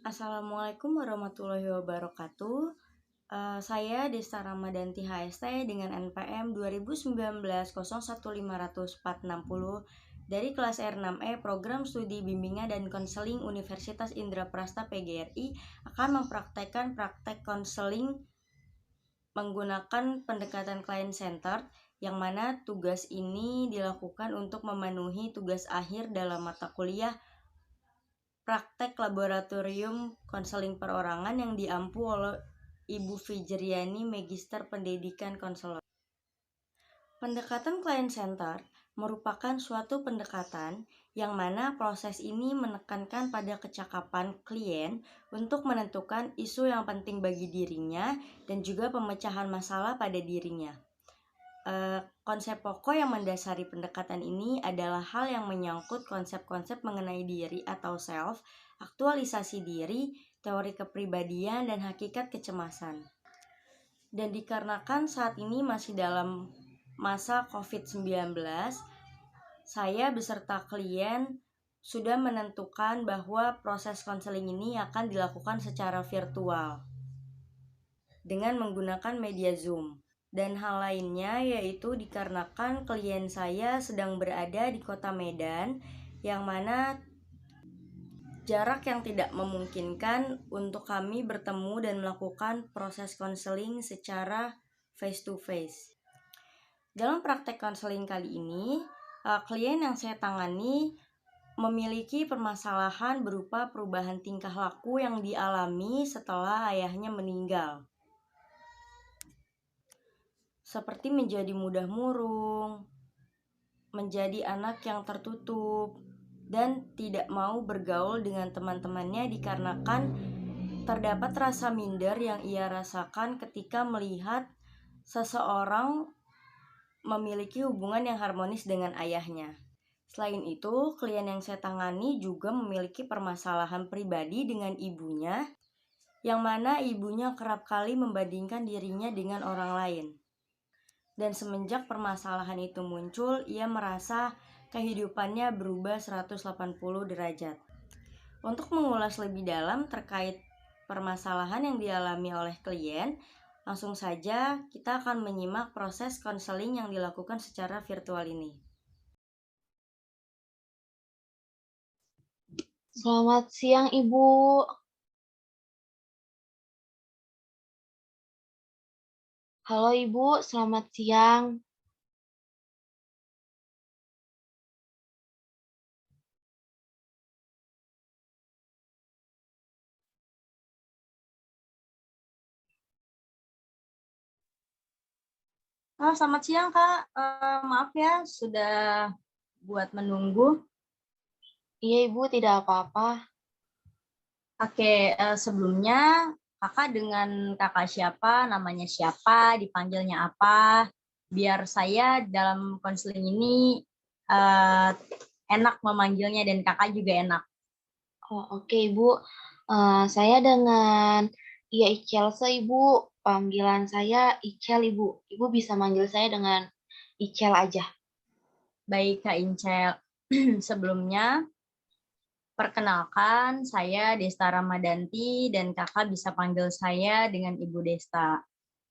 Assalamualaikum warahmatullahi wabarakatuh. Saya Desta Ramadanti HST dengan NPM 2019 015040 dari kelas R6E Program Studi Bimbingan dan Konseling Universitas Indraprasta PGRI akan mempraktekkan praktek konseling menggunakan pendekatan client centered, yang mana tugas ini dilakukan untuk memenuhi tugas akhir dalam mata kuliah praktek laboratorium konseling perorangan yang diampu oleh Ibu Fijriani, Magister Pendidikan Konselor. Pendekatan client center merupakan suatu pendekatan yang mana proses ini menekankan pada kecakapan klien untuk menentukan isu yang penting bagi dirinya dan juga pemecahan masalah pada dirinya. Konsep pokok yang mendasari pendekatan ini adalah hal yang menyangkut konsep-konsep mengenai diri atau self, aktualisasi diri, teori kepribadian, dan hakikat kecemasan. Dan dikarenakan saat ini masih dalam masa COVID-19, saya beserta klien sudah menentukan bahwa proses konseling ini akan dilakukan secara virtual dengan menggunakan media Zoom. Dan hal lainnya yaitu dikarenakan klien saya sedang berada di kota Medan, yang mana jarak yang tidak memungkinkan untuk kami bertemu dan melakukan proses konseling secara face to face. Dalam praktek konseling kali ini, klien yang saya tangani memiliki permasalahan berupa perubahan tingkah laku yang dialami setelah ayahnya meninggal, seperti menjadi mudah murung, menjadi anak yang tertutup, dan tidak mau bergaul dengan teman-temannya dikarenakan terdapat rasa minder yang ia rasakan ketika melihat seseorang memiliki hubungan yang harmonis dengan ayahnya. Selain itu, klien yang saya tangani juga memiliki permasalahan pribadi dengan ibunya, yang mana ibunya kerap kali membandingkan dirinya dengan orang lain. Dan semenjak permasalahan itu muncul, ia merasa kehidupannya berubah 180 derajat. Untuk mengulas lebih dalam terkait permasalahan yang dialami oleh klien, langsung saja kita akan menyimak proses konseling yang dilakukan secara virtual ini. Selamat siang, Ibu. Halo, Ibu. Selamat siang. Selamat siang, Kak. Maaf ya sudah buat menunggu. Iya, Ibu. Tidak apa-apa. Oke, sebelumnya Kakak dengan kakak siapa, namanya siapa, dipanggilnya apa, biar saya dalam konseling ini enak memanggilnya dan Kakak juga enak. Oh, oke, Ibu. Saya dengan Iya Icelse, Ibu. Panggilan saya Icel, Ibu. Ibu bisa manggil saya dengan Icel aja. Baik, Kak Incel. Sebelumnya, perkenalkan, saya Desta Ramadanti dan Kakak bisa panggil saya dengan Ibu Desta.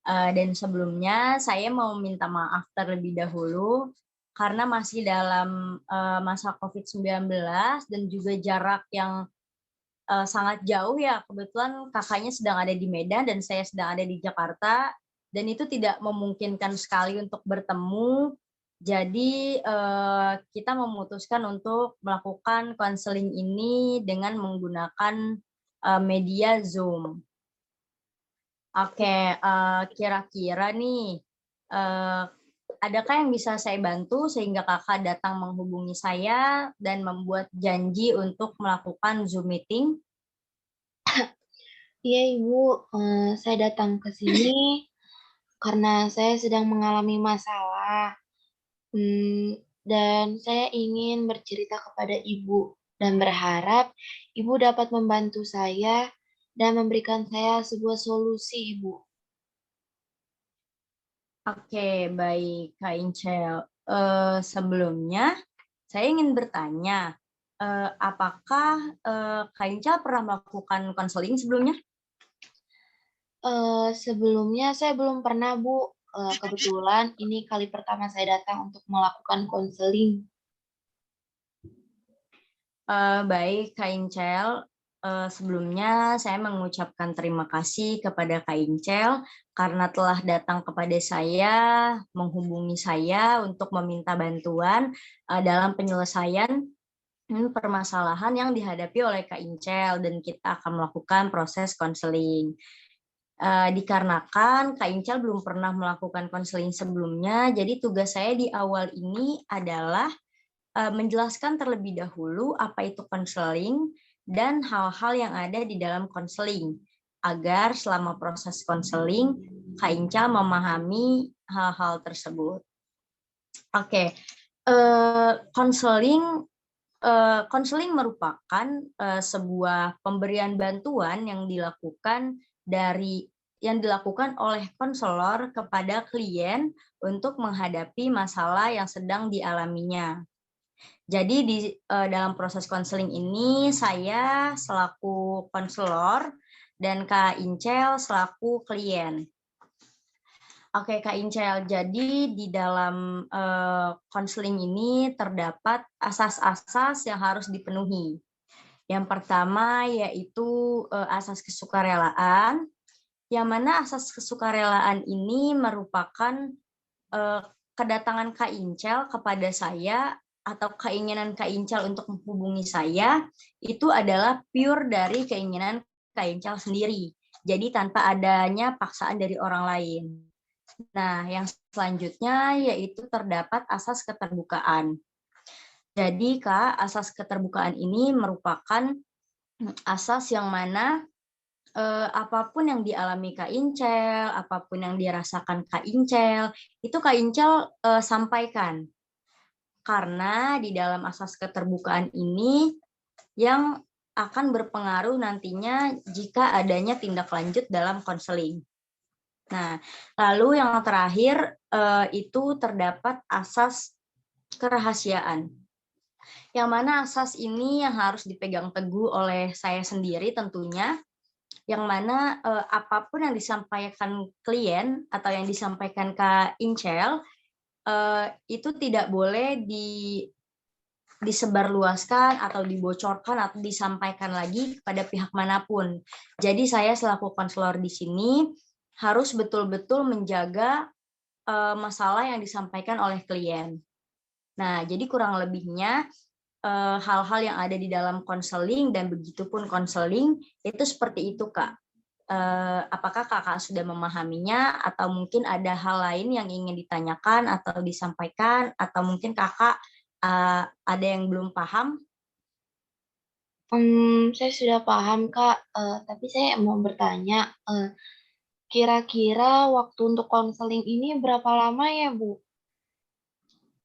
Dan sebelumnya, saya mau minta maaf terlebih dahulu karena masih dalam masa COVID-19 dan juga jarak yang sangat jauh ya. Kebetulan kakaknya sedang ada di Medan dan saya sedang ada di Jakarta, dan itu tidak memungkinkan sekali untuk bertemu. Jadi kita memutuskan untuk melakukan konseling ini dengan menggunakan media Zoom. Oke, kira-kira nih, adakah yang bisa saya bantu sehingga kakak datang menghubungi saya dan membuat janji untuk melakukan Zoom meeting? Iya, Ibu. Saya datang ke sini karena saya sedang mengalami masalah. Dan saya ingin bercerita kepada Ibu dan berharap Ibu dapat membantu saya dan memberikan saya sebuah solusi, Ibu. Oke, baik Kak Incel. Sebelumnya saya ingin bertanya, Apakah Kak Inca pernah melakukan konseling sebelumnya? Sebelumnya saya belum pernah, Bu. Kebetulan ini kali pertama saya datang untuk melakukan konseling. Baik, Kak Incel. Sebelumnya saya mengucapkan terima kasih kepada Kak Incel karena telah datang kepada saya, menghubungi saya untuk meminta bantuan dalam penyelesaian permasalahan yang dihadapi oleh Kak Incel dan kita akan melakukan proses konseling. Dikarenakan Kak Incel belum pernah melakukan konseling sebelumnya, jadi tugas saya di awal ini adalah menjelaskan terlebih dahulu apa itu konseling dan hal-hal yang ada di dalam konseling, agar selama proses konseling Kak Inca memahami hal-hal tersebut. Oke, konseling konseling merupakan sebuah pemberian bantuan yang dilakukan oleh konselor kepada klien untuk menghadapi masalah yang sedang dialaminya. Jadi dalam proses konseling ini saya selaku konselor dan Kak Incel selaku klien. Oke Kak Incel, jadi di dalam konseling ini terdapat asas-asas yang harus dipenuhi. Yang pertama yaitu asas kesukarelaan, yang mana asas kesukarelaan ini merupakan kedatangan Kak Incel kepada saya atau keinginan Kak Incel untuk menghubungi saya itu adalah pure dari keinginan Kak Incel sendiri. Jadi tanpa adanya paksaan dari orang lain. Nah, yang selanjutnya yaitu terdapat asas keterbukaan. Jadi, Kak, asas keterbukaan ini merupakan asas yang mana apapun yang dialami Kak Incel, apapun yang dirasakan Kak Incel, itu Kak Incel sampaikan. Karena di dalam asas keterbukaan ini yang akan berpengaruh nantinya jika adanya tindak lanjut dalam konseling. Nah, lalu yang terakhir itu terdapat asas kerahasiaan. Yang mana asas ini yang harus dipegang teguh oleh saya sendiri tentunya, yang mana apapun yang disampaikan klien atau yang disampaikan Kak Incel itu tidak boleh disebarluaskan atau dibocorkan atau disampaikan lagi kepada pihak manapun. Jadi saya selaku konselor di sini harus betul-betul menjaga masalah yang disampaikan oleh klien. Nah, jadi kurang lebihnya hal-hal yang ada di dalam konseling dan begitupun konseling itu seperti itu, Kak. Apakah Kakak sudah memahaminya atau mungkin ada hal lain yang ingin ditanyakan atau disampaikan atau mungkin Kakak ada yang belum paham? Saya sudah paham, Kak. Tapi saya mau bertanya, kira-kira waktu untuk konseling ini berapa lama ya, Bu?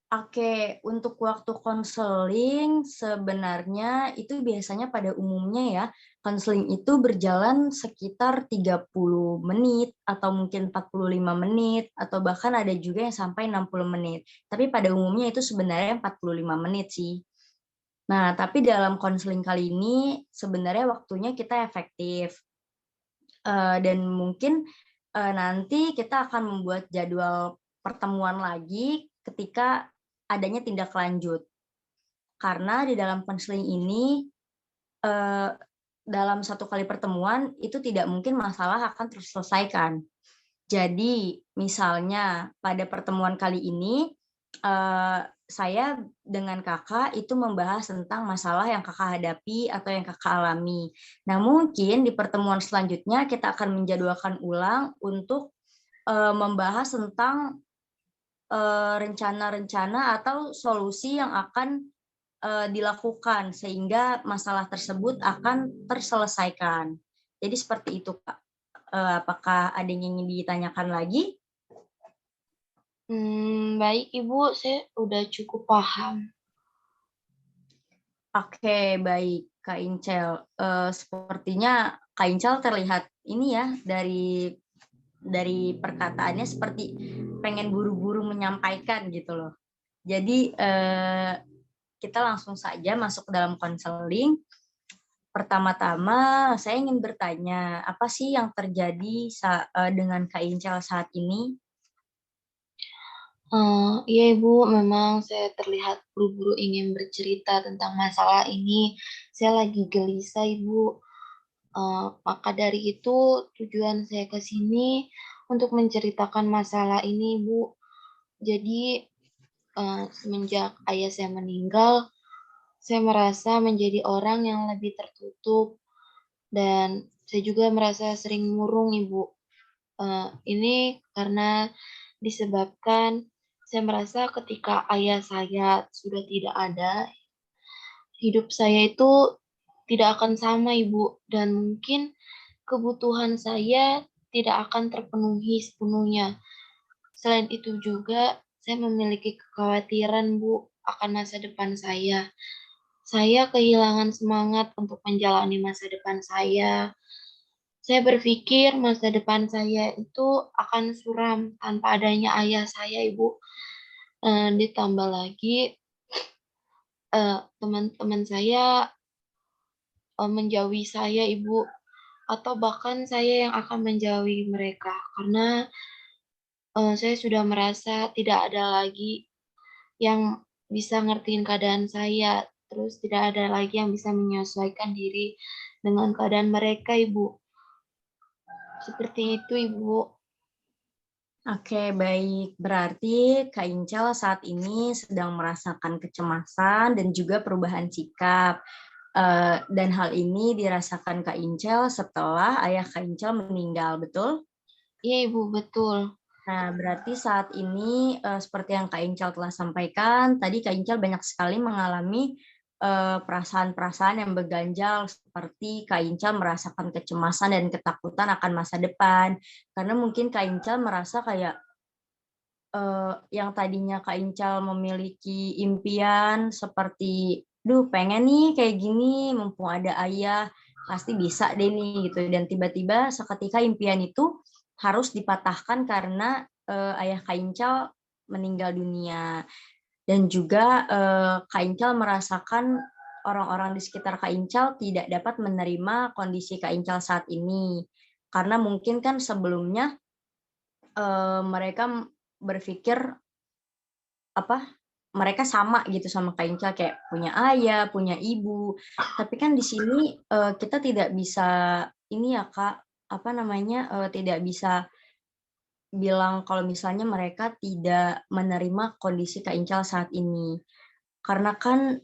Oke, untuk waktu konseling sebenarnya itu biasanya pada umumnya ya, konseling itu berjalan sekitar 30 menit atau mungkin 45 menit atau bahkan ada juga yang sampai 60 menit. Tapi pada umumnya itu sebenarnya 45 menit sih. Nah, tapi dalam konseling kali ini sebenarnya waktunya kita efektif. Dan mungkin nanti kita akan membuat jadwal pertemuan lagi ketika adanya tindak lanjut. Karena di dalam konseling ini, dalam satu kali pertemuan itu tidak mungkin masalah akan terselesaikan. Jadi, misalnya pada pertemuan kali ini, saya dengan Kakak itu membahas tentang masalah yang Kakak hadapi atau yang Kakak alami. Nah, mungkin di pertemuan selanjutnya kita akan menjadwalkan ulang untuk, membahas tentang, rencana-rencana atau solusi yang akan, dilakukan sehingga masalah tersebut akan terselesaikan. Jadi seperti itu, Kak. Apakah ada yang ingin ditanyakan lagi? Baik, Ibu, saya udah cukup paham. Oke, baik, Kak Incel. Sepertinya Kak Incel terlihat ini ya, dari perkataannya seperti pengen buru-buru menyampaikan gitu loh. Jadi, kita langsung saja masuk ke dalam konseling. Pertama-tama, saya ingin bertanya, apa sih yang terjadi dengan Kak Incal saat ini? Iya Ibu, memang saya terlihat buru-buru ingin bercerita tentang masalah ini. Saya lagi gelisah Ibu. Maka dari itu tujuan saya ke sini untuk menceritakan masalah ini Ibu. Jadi, semenjak ayah saya meninggal, saya merasa menjadi orang yang lebih tertutup dan saya juga merasa sering murung Ibu. Ini karena disebabkan saya merasa ketika ayah saya sudah tidak ada, hidup saya itu tidak akan sama, Ibu, dan mungkin kebutuhan saya tidak akan terpenuhi sepenuhnya. Selain itu juga, saya memiliki kekhawatiran, Bu, akan masa depan saya. Saya kehilangan semangat untuk menjalani masa depan saya. Saya berpikir masa depan saya itu akan suram tanpa adanya ayah saya, Ibu. Ditambah lagi, teman-teman saya, menjauhi saya, Ibu, atau bahkan saya yang akan menjauhi mereka karena, saya sudah merasa tidak ada lagi yang bisa ngertiin keadaan saya, terus tidak ada lagi yang bisa menyesuaikan diri dengan keadaan mereka, Ibu. Seperti itu, Ibu. Oke, baik. Berarti Kak Incal saat ini sedang merasakan kecemasan dan juga perubahan sikap. Dan hal ini dirasakan Kak Incal setelah ayah Kak Incal meninggal, betul? Iya, Ibu, betul. Nah, berarti saat ini seperti yang Kak Incal telah sampaikan, tadi Kak Incal banyak sekali mengalami perasaan-perasaan yang berganjal seperti Kak Incal merasakan kecemasan dan ketakutan akan masa depan. Karena mungkin Kak Incal merasa kayak yang tadinya Kak Incal memiliki impian seperti, duh pengen nih kayak gini, mumpung ada ayah, pasti bisa deh nih gitu. Dan tiba-tiba seketika impian itu harus dipatahkan karena ayah Kak Incal meninggal dunia. Dan juga Kak Incal merasakan orang-orang di sekitar Kak Incal tidak dapat menerima kondisi Kak Incal saat ini. Karena mungkin kan sebelumnya mereka berpikir apa mereka sama gitu sama Kak Inca kayak punya ayah, punya ibu. Tapi kan di sini kita tidak bisa ini ya Kak, apa namanya tidak bisa bilang kalau misalnya mereka tidak menerima kondisi Kak Incal saat ini. Karena kan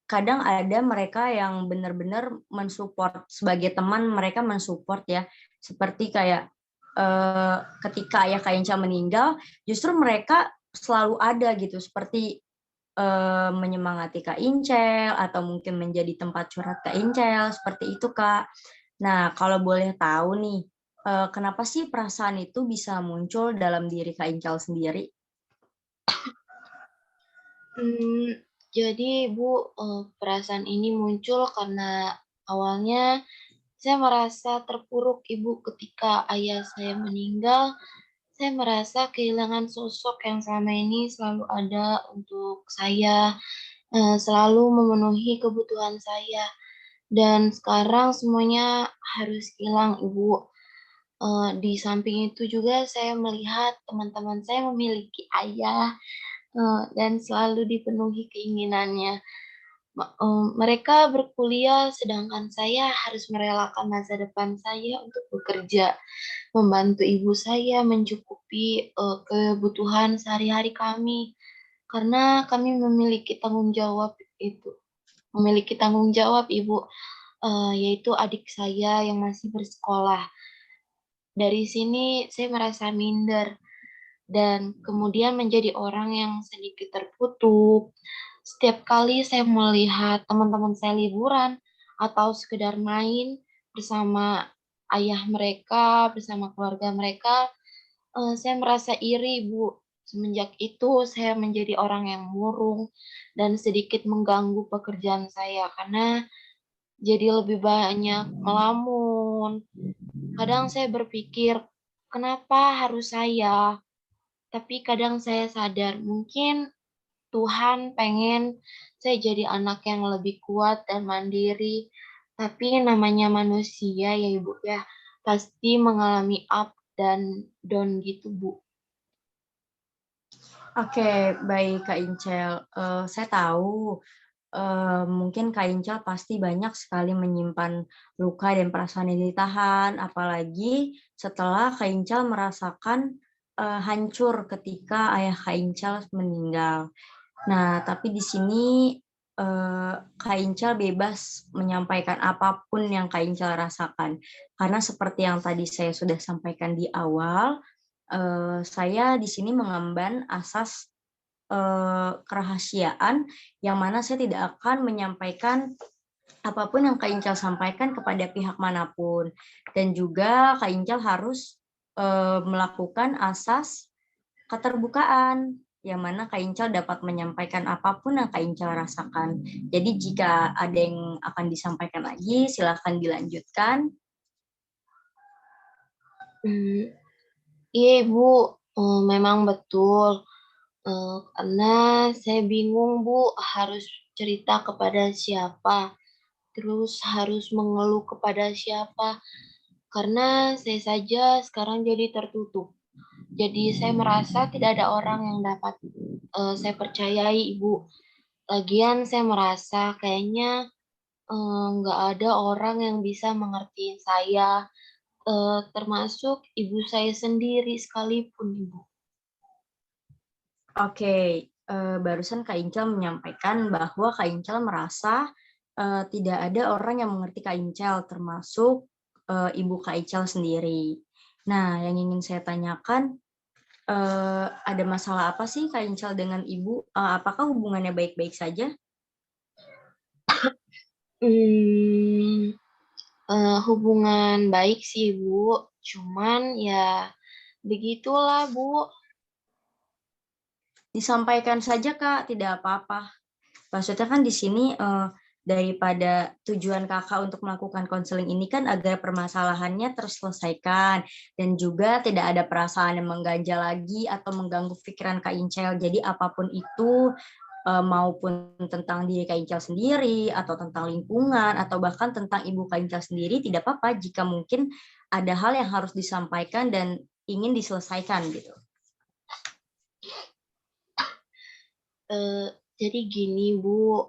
kadang ada mereka yang benar-benar mensupport sebagai teman mereka mensupport ya. Seperti kayak ketika ayah Kak Incal meninggal, justru mereka selalu ada gitu seperti menyemangati Kak Incel atau mungkin menjadi tempat curhat Kak Incel, seperti itu, Kak. Nah, kalau boleh tahu nih, kenapa sih perasaan itu bisa muncul dalam diri Kak Incel sendiri? Mmm, jadi Bu, perasaan ini muncul karena awalnya saya merasa terpuruk Ibu ketika ayah saya meninggal. Saya merasa kehilangan sosok yang selama ini selalu ada untuk saya, selalu memenuhi kebutuhan saya. Dan sekarang semuanya harus hilang Ibu. Di samping itu juga saya melihat teman-teman saya memiliki ayah, dan selalu dipenuhi keinginannya. Mereka berkuliah sedangkan saya harus merelakan masa depan saya untuk bekerja, membantu ibu saya mencukupi, kebutuhan sehari-hari kami. Karena kami memiliki tanggung jawab Ibu, yaitu adik saya yang masih bersekolah. Dari sini saya merasa minder dan kemudian menjadi orang yang sedikit tertutup. Setiap kali saya melihat teman-teman saya liburan atau sekedar main bersama ayah mereka, bersama keluarga mereka, saya merasa iri, Bu. Semenjak itu saya menjadi orang yang murung dan sedikit mengganggu pekerjaan saya karena jadi lebih banyak melamun. Kadang saya berpikir, "Kenapa harus saya?" Tapi kadang saya sadar mungkin Tuhan pengen saya jadi anak yang lebih kuat dan mandiri. Tapi namanya manusia ya Ibu ya, pasti mengalami up dan down gitu Bu. Oke, baik Kak Incel. Saya tahu mungkin Kak Incel pasti banyak sekali menyimpan luka dan perasaan yang ditahan, apalagi setelah Kak Incel merasakan hancur ketika ayah Kak Incel meninggal. Nah, tapi di sini Kak Incal bebas menyampaikan apapun yang Kak Incal rasakan. Karena seperti yang tadi saya sudah sampaikan di awal, saya di sini mengemban asas kerahasiaan yang mana saya tidak akan menyampaikan apapun yang Kak Incal sampaikan kepada pihak manapun. Dan juga Kak Incal harus melakukan asas keterbukaan, yang mana Kak Incal dapat menyampaikan apapun yang Kak Incal rasakan. Jadi jika ada yang akan disampaikan lagi, silahkan dilanjutkan. Iya Ibu, memang betul. Karena saya bingung Bu, harus cerita kepada siapa, terus harus mengeluh kepada siapa, karena saya saja sekarang jadi tertutup. Jadi saya merasa tidak ada orang yang dapat saya percayai Ibu. Lagian saya merasa kayaknya nggak ada orang yang bisa mengertiin saya, termasuk ibu saya sendiri sekalipun Ibu. Oke, barusan Kak Incal menyampaikan bahwa Kak Incal merasa tidak ada orang yang mengerti Kak Incal, termasuk ibu Kak Incal sendiri. Nah, yang ingin saya tanyakan, ada masalah apa sih Kak Incal dengan ibu? Apakah hubungannya baik-baik saja? Hmm, hubungan baik sih Bu, cuman ya begitulah Bu. Disampaikan saja Kak, tidak apa-apa. Maksudnya kan di sini daripada tujuan kakak untuk melakukan konseling ini kan agar permasalahannya terselesaikan dan juga tidak ada perasaan yang mengganjal lagi atau mengganggu pikiran Kak Incel. Jadi apapun itu maupun tentang diri Kak Incel sendiri atau tentang lingkungan atau bahkan tentang ibu Kak Incel sendiri tidak apa-apa jika mungkin ada hal yang harus disampaikan dan ingin diselesaikan gitu. Jadi gini Bu,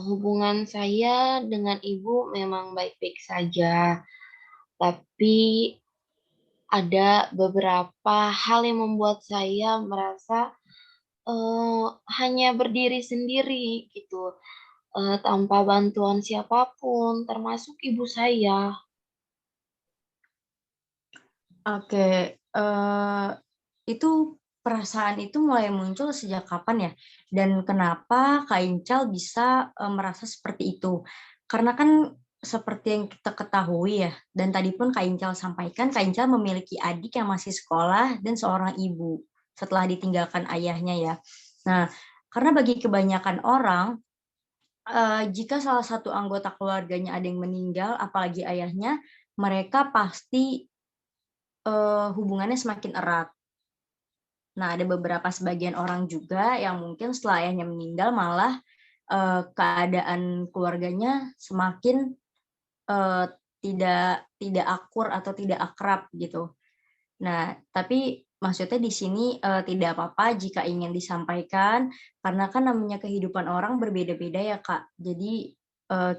hubungan saya dengan ibu memang baik-baik saja, tapi ada beberapa hal yang membuat saya merasa hanya berdiri sendiri gitu, tanpa bantuan siapapun, termasuk ibu saya. Oke, itu perasaan itu mulai muncul sejak kapan ya? Dan kenapa Kak Incal bisa merasa seperti itu? Karena kan seperti yang kita ketahui ya, dan tadi pun Kak Incal sampaikan, Kak Incal memiliki adik yang masih sekolah dan seorang ibu setelah ditinggalkan ayahnya ya. Nah, karena bagi kebanyakan orang, jika salah satu anggota keluarganya ada yang meninggal, apalagi ayahnya, mereka pasti hubungannya semakin erat. Nah, ada beberapa sebagian orang juga yang mungkin setelah ayahnya meninggal malah keadaan keluarganya semakin eh, tidak akur atau tidak akrab gitu. Nah, tapi maksudnya di sini tidak apa-apa jika ingin disampaikan karena kan namanya kehidupan orang berbeda-beda ya, Kak. Jadi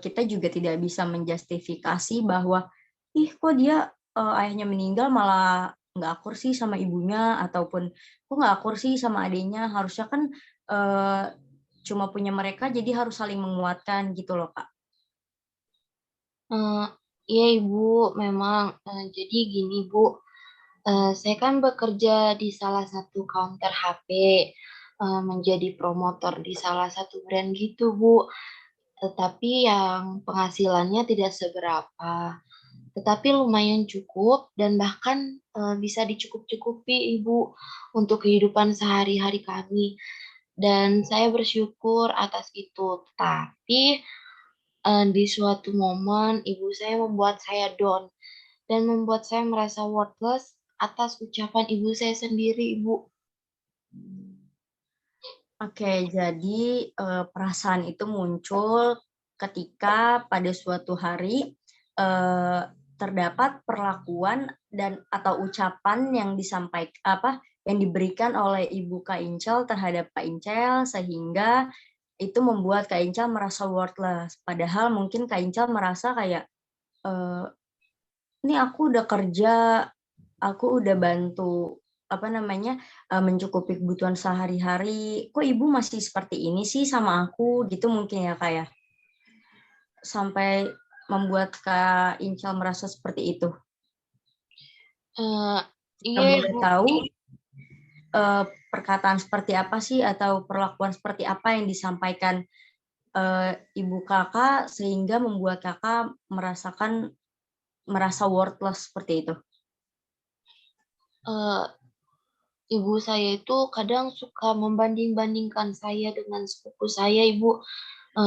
kita juga tidak bisa menjustifikasi bahwa ih kok dia ayahnya meninggal malah nggak akur sih sama ibunya ataupun kok nggak akur sih sama adiknya. Harusnya kan eh, cuma punya mereka jadi harus saling menguatkan gitu loh, Kak. Eee, iya Ibu, memang, jadi gini Bu, saya kan bekerja di salah satu counter HP, menjadi promotor di salah satu brand gitu Bu, tetapi yang penghasilannya tidak seberapa, tetapi lumayan cukup dan bahkan, bisa dicukup-cukupi Ibu untuk kehidupan sehari-hari kami, dan saya bersyukur atas itu. Tapi di suatu momen ibu saya membuat saya down dan membuat saya merasa worthless atas ucapan ibu saya sendiri, Ibu. Oke, jadi perasaan itu muncul ketika pada suatu hari eh, terdapat perlakuan dan atau ucapan yang yang diberikan oleh Ibu Kak Incel terhadap Kak Incel sehingga itu membuat Kak Incel merasa worthless. Padahal mungkin Kak Incel merasa kayak eh, ini aku udah kerja, aku udah bantu mencukupi kebutuhan sehari-hari. Kok ibu masih seperti ini sih sama aku gitu mungkin ya kak ya. Sampai membuat Kak Incal merasa seperti itu. Eh, Kita iya boleh Ibu. tahu perkataan seperti apa sih atau perlakuan seperti apa yang disampaikan ibu kakak sehingga membuat kakak merasa worthless seperti itu. Eh, Ibu saya itu kadang suka membanding-bandingkan saya dengan sepupu saya, Ibu.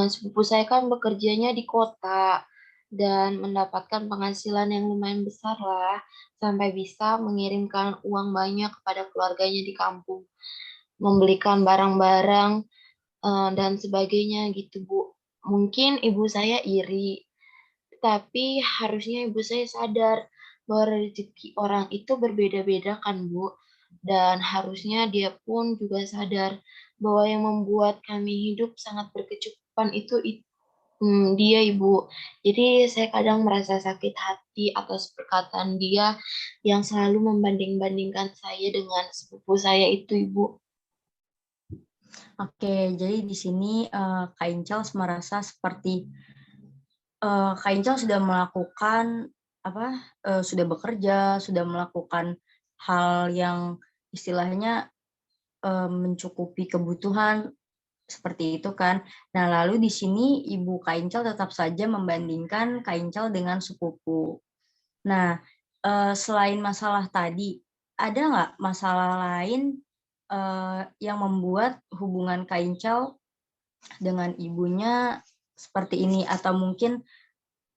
Sepupu saya kan bekerjanya di kota dan mendapatkan penghasilan yang lumayan besar lah, sampai bisa mengirimkan uang banyak kepada keluarganya di kampung, membelikan barang-barang dan sebagainya gitu, Bu. Mungkin ibu saya iri, tapi harusnya ibu saya sadar bahwa rezeki orang itu berbeda-beda kan, Bu. Dan harusnya dia pun juga sadar bahwa yang membuat kami hidup sangat berkecukupan itu dia, Ibu. Jadi saya kadang merasa sakit hati atas perkataan dia yang selalu membanding-bandingkan saya dengan sepupu saya itu, Ibu. Oke, jadi di sini Kak Incal merasa seperti Kak Incal sudah melakukan sudah bekerja, sudah melakukan hal yang istilahnya mencukupi kebutuhan seperti itu kan. Nah, lalu di sini Ibu Kak Incal tetap saja membandingkan Kak Incal dengan sepupu. Nah, selain masalah tadi, ada nggak masalah lain yang membuat hubungan Kak Incal dengan ibunya seperti ini atau mungkin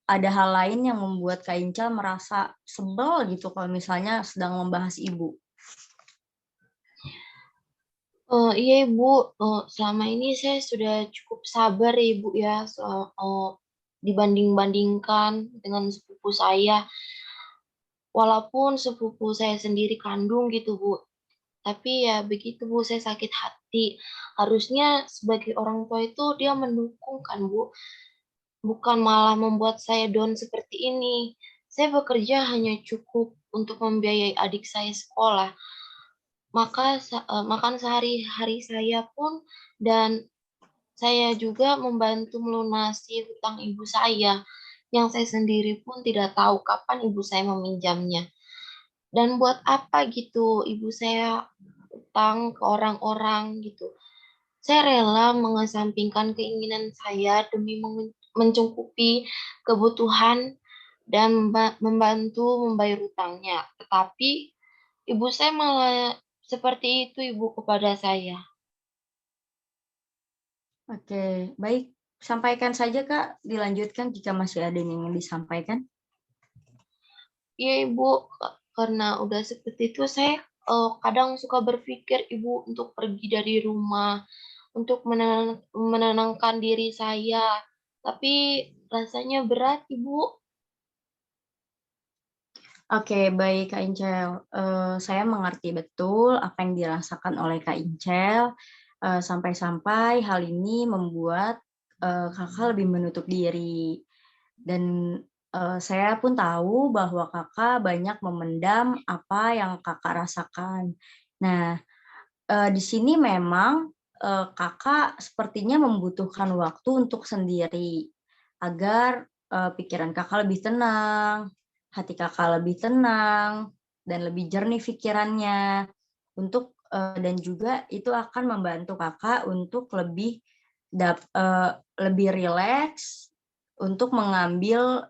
ada hal lain yang membuat Kak Incal merasa sebel gitu kalau misalnya sedang membahas ibu. Iya Ibu, selama ini saya sudah cukup sabar ya Ibu ya, dibanding-bandingkan dengan sepupu saya. Walaupun sepupu saya sendiri kandung gitu Bu, tapi ya begitu Bu, saya sakit hati. Harusnya sebagai orang tua itu dia mendukung kan Bu, bukan malah membuat saya down seperti ini. Saya bekerja hanya cukup untuk membiayai adik saya sekolah. Makan sehari-hari saya pun dan saya juga membantu melunasi hutang ibu saya, yang saya sendiri pun tidak tahu kapan ibu saya meminjamnya. Dan buat apa gitu ibu saya utang ke orang-orang gitu. Saya rela mengesampingkan keinginan saya demi mencukupi kebutuhan dan membantu membayar hutangnya. Tetapi ibu saya malah seperti itu ibu kepada saya. Oke, baik. Sampaikan saja Kak, dilanjutkan jika masih ada yang ingin disampaikan. Iya Ibu, karena udah seperti itu saya kadang suka berpikir Ibu untuk pergi dari rumah, untuk menenangkan diri saya. Tapi rasanya berat Ibu. Oke, baik Kak Incel. Saya mengerti betul apa yang dirasakan oleh Kak Incel. Sampai-sampai hal ini membuat kakak lebih menutup diri. Dan saya pun tahu bahwa kakak banyak memendam apa yang kakak rasakan. Nah, di sini memang kakak sepertinya membutuhkan waktu untuk sendiri agar pikiran kakak lebih tenang, hati kakak lebih tenang, dan lebih jernih pikirannya. Dan juga itu akan membantu kakak untuk lebih rileks untuk mengambil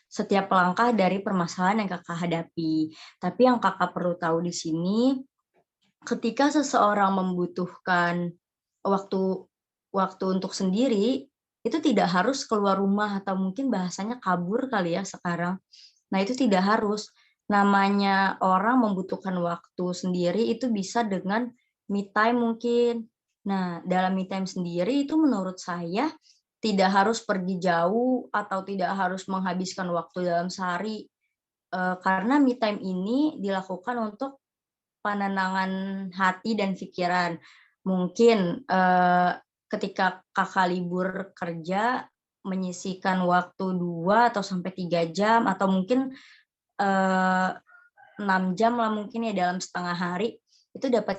setiap langkah dari permasalahan yang kakak hadapi. Tapi yang kakak perlu tahu di sini, ketika seseorang membutuhkan waktu waktu untuk sendiri, itu tidak harus keluar rumah atau mungkin bahasanya kabur kali ya sekarang. Nah, itu tidak harus. Namanya orang membutuhkan waktu sendiri itu bisa dengan me time mungkin. Nah, dalam me time sendiri itu menurut saya tidak harus pergi jauh atau tidak harus menghabiskan waktu dalam sehari, karena me time ini dilakukan untuk penenangan hati dan pikiran. Mungkin, ketika Kakak libur kerja, menyisihkan waktu 2 atau sampai 3 jam atau mungkin, eee, 6 jam lah mungkin ya dalam setengah hari, itu dapat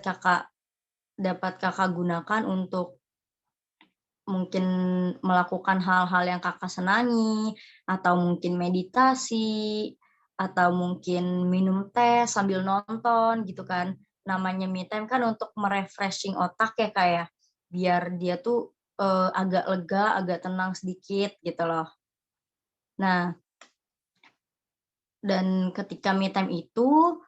Kakak gunakan untuk mungkin melakukan hal-hal yang Kakak senangi, atau mungkin meditasi, atau mungkin minum teh sambil nonton gitu kan. Namanya me time kan untuk me-refreshing otak ya, Kak, ya, biar dia tuh, agak lega, agak tenang sedikit gitu loh. Nah, dan ketika me time itu,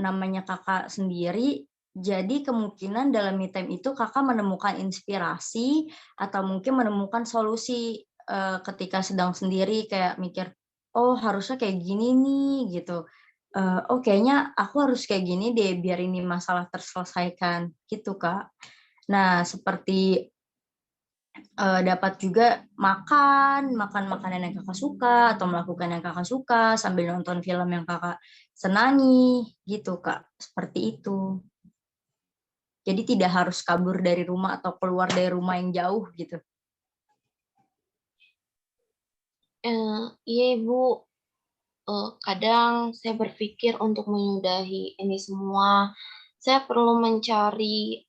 namanya Kakak sendiri, jadi kemungkinan dalam me time itu Kakak menemukan inspirasi atau mungkin menemukan solusi, ketika sedang sendiri kayak mikir, "Oh harusnya kayak gini nih," gitu, "Oh kayaknya aku harus kayak gini deh biar ini masalah terselesaikan," gitu, Kak. Nah seperti dapat juga makan makanan yang Kakak suka atau melakukan yang Kakak suka sambil nonton film yang Kakak senangi, gitu, Kak, seperti itu. Jadi tidak harus kabur dari rumah atau keluar dari rumah yang jauh gitu. Iya Ibu, kadang saya berpikir untuk menyudahi ini semua, saya perlu mencari.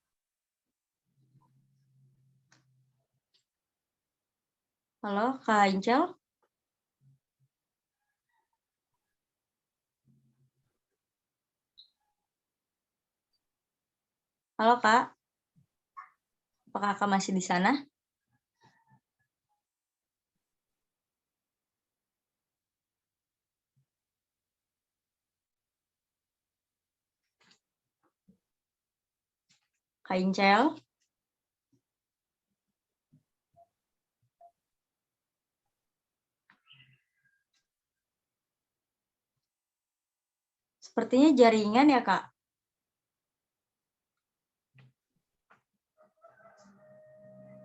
Halo, Kak Incel? Halo, Kak, apakah Kakak masih di sana? Kak Incel? Sepertinya jaringan ya, Kak?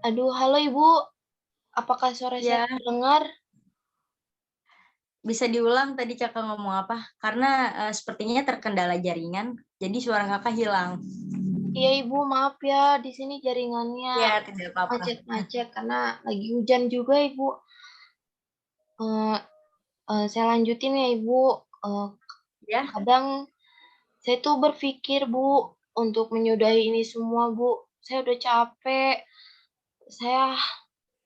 Aduh, halo Ibu, apakah suara saya Ya, terdengar? bisa diulang tadi Kakak ngomong apa? Karena, sepertinya terkendala jaringan, jadi suara Kakak hilang. Iya Ibu, maaf ya, di sini jaringannya Ya, tidak apa-apa. macet-macet karena lagi hujan juga Ibu. Eee saya lanjutin ya Ibu, eee, Ya? kadang saya tuh berpikir Bu, untuk menyudahi ini semua Bu, saya udah capek, saya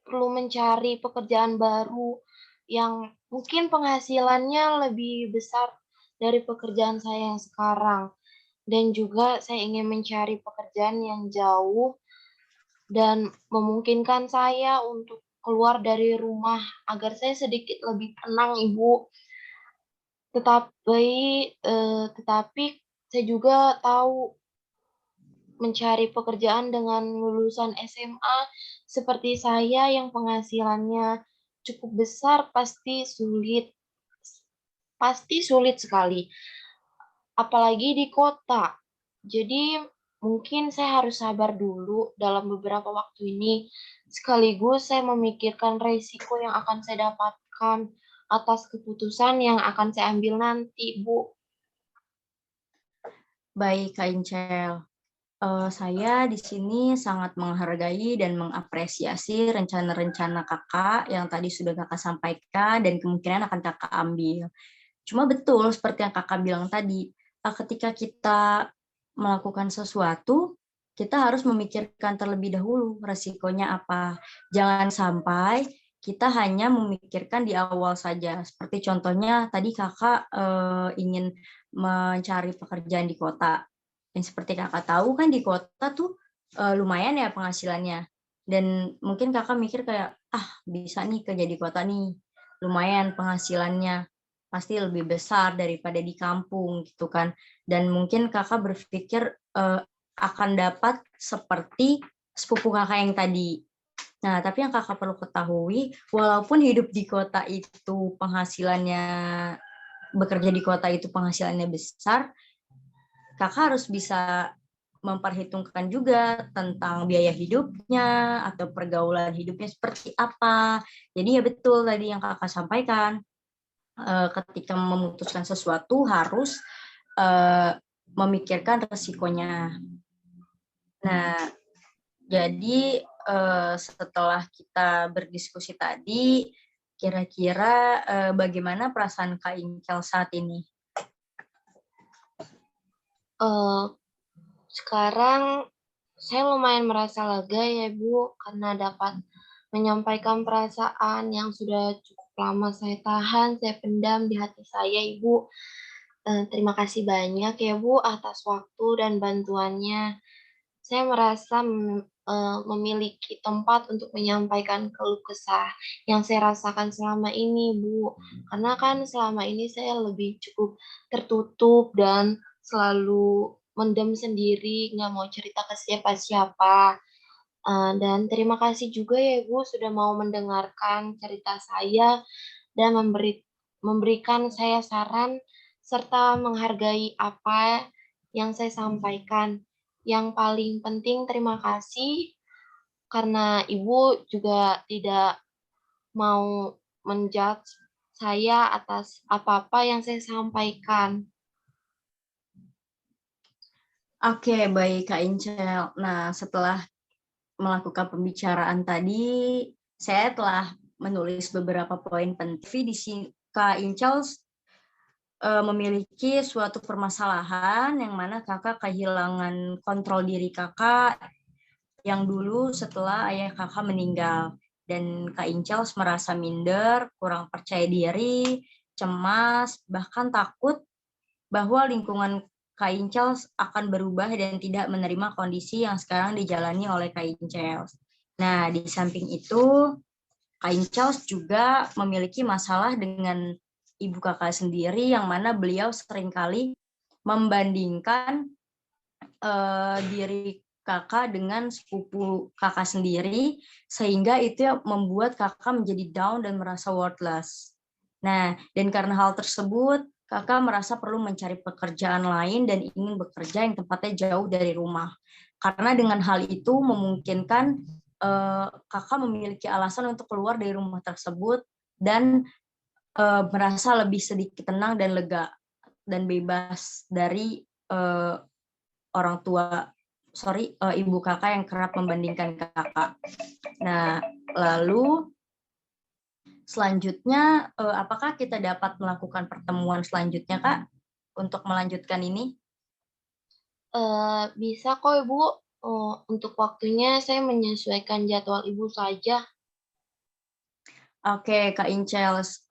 perlu mencari pekerjaan baru yang mungkin penghasilannya lebih besar dari pekerjaan saya yang sekarang. Dan juga saya ingin mencari pekerjaan yang jauh dan memungkinkan saya untuk keluar dari rumah agar saya sedikit lebih tenang Ibu. Tetapi saya juga tahu mencari pekerjaan dengan lulusan SMA seperti saya yang penghasilannya cukup besar pasti sulit sekali, apalagi di kota. Jadi mungkin saya harus sabar dulu dalam beberapa waktu ini, sekaligus saya memikirkan resiko yang akan saya dapatkan atas keputusan yang akan saya ambil nanti, Bu. Baik, Kak Incel. Saya di sini sangat menghargai dan mengapresiasi rencana-rencana Kakak yang tadi sudah Kakak sampaikan dan kemungkinan akan Kakak ambil. Cuma betul seperti yang Kakak bilang tadi, ketika kita melakukan sesuatu, kita harus memikirkan terlebih dahulu resikonya apa. Jangan sampai kita hanya memikirkan di awal saja. Seperti contohnya tadi Kakak, ingin mencari pekerjaan di kota. Dan seperti Kakak tahu kan di kota tuh, lumayan ya penghasilannya. Dan mungkin Kakak mikir kayak, "Ah, bisa nih kerja di kota nih, lumayan penghasilannya." Pasti lebih besar daripada di kampung gitu kan. Dan mungkin Kakak berpikir, akan dapat seperti sepupu Kakak yang tadi. Nah, tapi yang Kakak perlu ketahui, walaupun hidup di kota itu penghasilannya bekerja di kota itu penghasilannya besar, Kakak harus bisa memperhitungkan juga tentang biaya hidupnya atau pergaulan hidupnya seperti apa. Jadi ya betul tadi yang kakak sampaikan, ketika memutuskan sesuatu harus memikirkan resikonya. Nah, jadi setelah kita berdiskusi tadi, kira-kira bagaimana perasaan Kak Inkel saat ini? Sekarang saya lumayan merasa lega ya Bu, karena dapat menyampaikan perasaan yang sudah cukup lama saya tahan, saya pendam di hati saya Ibu. Terima kasih banyak ya Bu atas waktu dan bantuannya. Saya merasa memiliki tempat untuk menyampaikan keluh kesah yang saya rasakan selama ini, Bu. Karena kan selama ini saya lebih cukup tertutup dan selalu mendem sendiri, nggak mau cerita ke siapa-siapa. Dan terima kasih juga ya Ibu sudah mau mendengarkan cerita saya dan memberikan saya saran serta menghargai apa yang saya sampaikan. Yang paling penting terima kasih karena Ibu juga tidak mau menjudge saya atas apa-apa yang saya sampaikan. Oke, baik Kak Incel. Nah, setelah melakukan pembicaraan tadi, saya telah menulis beberapa poin penting. Di sini Kak Incel memiliki suatu permasalahan yang mana kakak kehilangan kontrol diri kakak yang dulu setelah ayah kakak meninggal. Dan Kak Incel merasa minder, kurang percaya diri, cemas, bahkan takut bahwa lingkungan Kak Incel akan berubah dan tidak menerima kondisi yang sekarang dijalani oleh Kak Incel. Nah, di samping itu, Kak Incel juga memiliki masalah dengan ibu kakak sendiri, yang mana beliau seringkali membandingkan diri kakak dengan sepupu kakak sendiri, sehingga itu membuat kakak menjadi down dan merasa worthless. Nah, dan karena hal tersebut, kakak merasa perlu mencari pekerjaan lain dan ingin bekerja yang tempatnya jauh dari rumah. Karena dengan hal itu memungkinkan kakak memiliki alasan untuk keluar dari rumah tersebut dan merasa lebih sedikit tenang dan lega dan bebas dari orang tua, ibu kakak yang kerap membandingkan kakak. Nah, lalu selanjutnya, apakah kita dapat melakukan pertemuan selanjutnya, Kak, untuk melanjutkan ini? Bisa kok Ibu, untuk waktunya saya menyesuaikan jadwal Ibu saja. Oke, Kak Incels,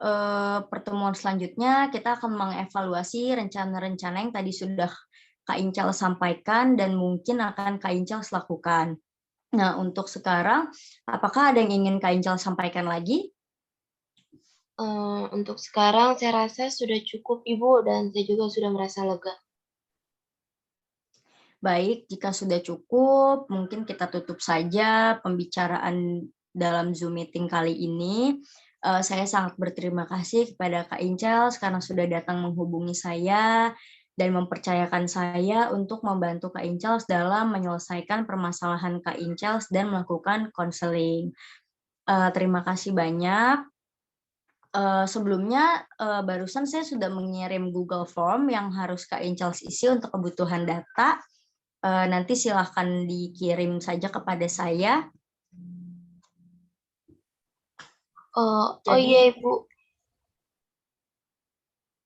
pertemuan selanjutnya kita akan mengevaluasi rencana-rencana yang tadi sudah Kak Incel sampaikan dan mungkin akan Kak Incel lakukan. Nah, untuk sekarang, apakah ada yang ingin Kak Incel sampaikan lagi? Untuk sekarang saya rasa sudah cukup Ibu dan saya juga sudah merasa lega. Baik, jika sudah cukup, mungkin kita tutup saja pembicaraan dalam Zoom meeting kali ini. Saya sangat berterima kasih kepada Kak Incels karena sudah datang menghubungi saya dan mempercayakan saya untuk membantu Kak Incels dalam menyelesaikan permasalahan Kak Incels dan melakukan konseling. Terima kasih banyak. Sebelumnya, barusan saya sudah mengirim Google Form yang harus Kak Incels isi untuk kebutuhan data. Nanti silahkan dikirim saja kepada saya. Oh iya Jadi, Ibu.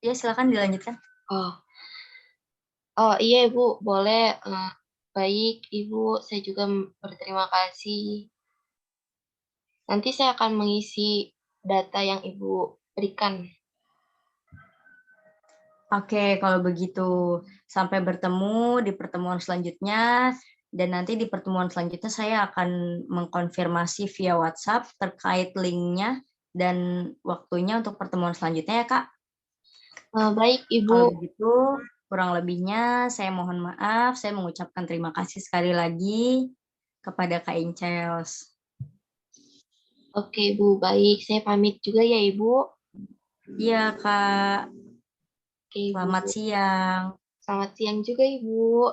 ya silahkan dilanjutkan. Oh iya Ibu, boleh. Baik Ibu, saya juga berterima kasih. Nanti saya akan mengisi data yang Ibu berikan. Oke, kalau begitu sampai bertemu di pertemuan selanjutnya. Dan nanti di pertemuan selanjutnya saya akan mengkonfirmasi via WhatsApp terkait linknya dan waktunya untuk pertemuan selanjutnya ya, Kak. Baik Ibu. Kalau begitu, kurang lebihnya saya mohon maaf. Saya mengucapkan terima kasih sekali lagi kepada Kak Incels. Oke Ibu, baik. Saya pamit juga ya Ibu. Iya, Kak. Oke Ibu. Selamat siang. Selamat siang juga Ibu.